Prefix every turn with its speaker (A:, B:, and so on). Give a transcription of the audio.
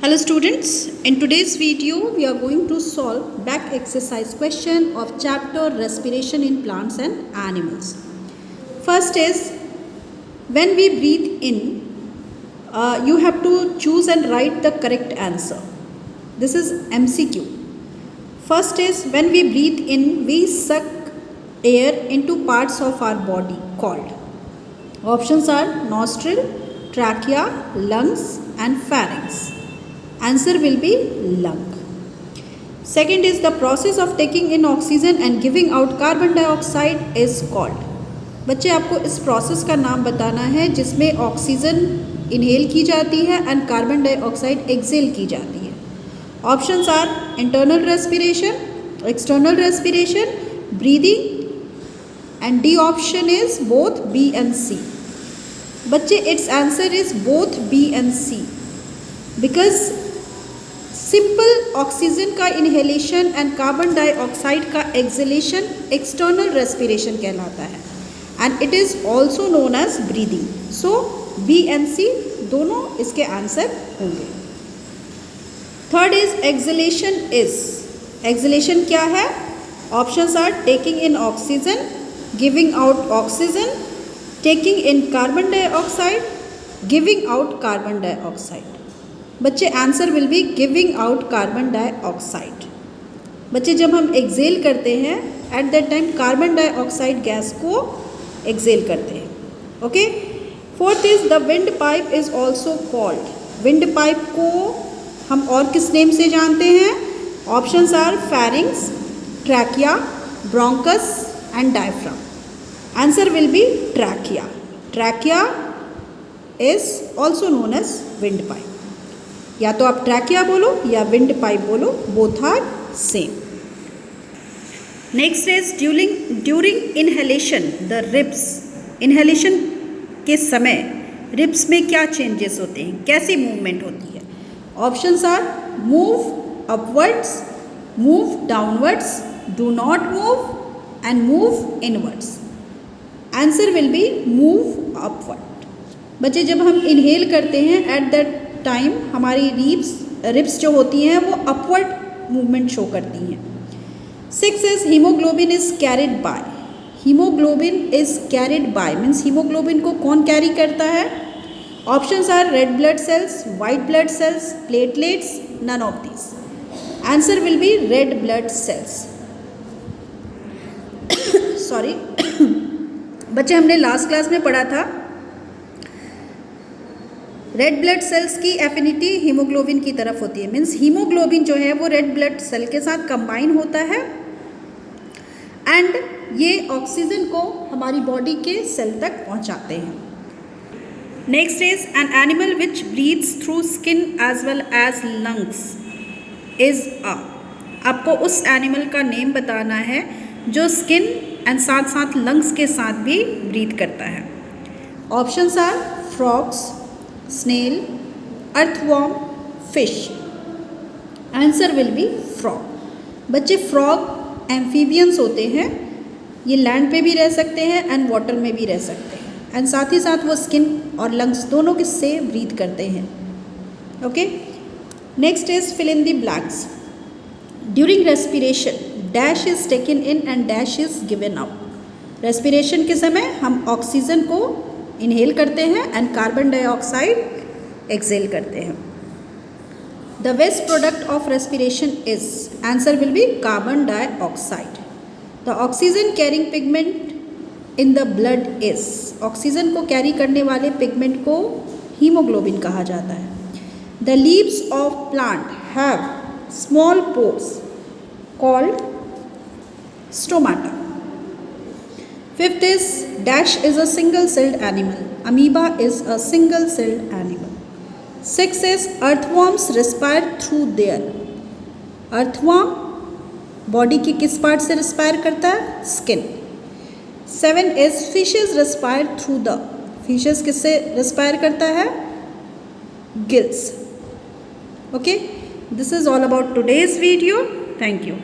A: Hello students, in today's video we are going to solve back exercise question of chapter respiration in plants and animals. First is when we breathe in, you have to choose and write the correct answer. This is MCQ. First is when we breathe in, we suck air into parts of our body called. Options are nostril, trachea, lungs and pharynx. Answer will be lung. Second is the process of taking in oxygen and giving out carbon dioxide is called. बच्चे आपको इस process का नाम बताना है जिसमें oxygen inhale की जाती है एंड कार्बन डाइऑक्साइड एक्सेल की जाती है. Options are internal respiration, external respiration, breathing and D option is both B and C. बच्चे it's answer is both B and C because simple oxygen का inhalation and carbon dioxide का exhalation external respiration कहलाता है and it is also known as breathing. So B and C दोनों इसके answer होंगे. Third is acceleration. Exhalation क्या है? Options are taking in oxygen, giving out oxygen, taking in carbon dioxide, giving out carbon dioxide. बच्चे answer will be giving out carbon dioxide. बच्चे जब हम exhale करते हैं at that time carbon dioxide gas को exhale करते हैं. Okay. Fourth is the windpipe is also called. Windpipe को हम और किस नेम से जानते हैं? Options are pharynx, trachea, bronchus and diaphragm. Answer will be trachea. Trachea is also known as wind pipe. या तो आप ट्रैकिया बोलो या विंड पाइप बोलो, both are same. Next is during inhalation the ribs. Inhalation के समय ribs में क्या चेंजेस होते हैं, कैसी मूवमेंट होती है? Options are move upwards, move downwards, do not move and move inwards. Answer will be move upward. बच्चे जब हम इनहेल करते हैं एट दैट टाइम हमारी रिब्स जो होती हैं वो अपवर्ड मूवमेंट शो करती हैं. 6 is haemoglobin is carried by. Haemoglobin is carried by means haemoglobin को कौन कैरी करता है? Options are red blood cells, white blood cells, platelets, none of these. Answer will be red blood cells. Sorry बच्चे हमने last class में पढ़ा था red blood cells की एफिनिटी हीमोग्लोबिन की तरफ होती है. मीन्स हीमोग्लोबिन जो है वो रेड ब्लड सेल के साथ कंबाइन होता है एंड ये ऑक्सीजन को हमारी बॉडी के सेल तक पहुंचाते हैं. Next is an animal which breathes through skin as well as lungs is a. आपको उस एनिमल का नेम बताना है जो स्किन एंड साथ साथ लंग्स के साथ भी ब्रीथ करता है. Options are frogs, snail, earthworm, fish. Answer will be frog. बच्चे फ्रॉग एम्फीबियंस होते हैं, ये लैंड पे भी रह सकते हैं एंड वाटर में भी रह सकते हैं एंड साथ ही साथ वो स्किन और लंग्स दोनों के से ब्रीथ करते हैं. Okay. Next is fill in the blanks. During respiration dash is taken in and dash is given out. Respiration के समय हम ऑक्सीजन को इनहेल करते हैं एंड कार्बन डाइऑक्साइड एक्सेल करते हैं. The waste product of respiration is. Answer will be carbon dioxide. The oxygen carrying pigment in the blood is. Oxygen को carry करने वाले पिगमेंट को हीमोग्लोबिन कहा जाता है. The leaves of plant have small pores called stomata. Fifth is dash is a single celled animal. Amoeba is a single celled animal. 6 is earthworms respire through their. Earthworm body के किस part से respire करता है? Skin. 7 is fishes respire through the. Fishes किससे respire करता है? Gills. Okay. This is all about today's video. Thank you.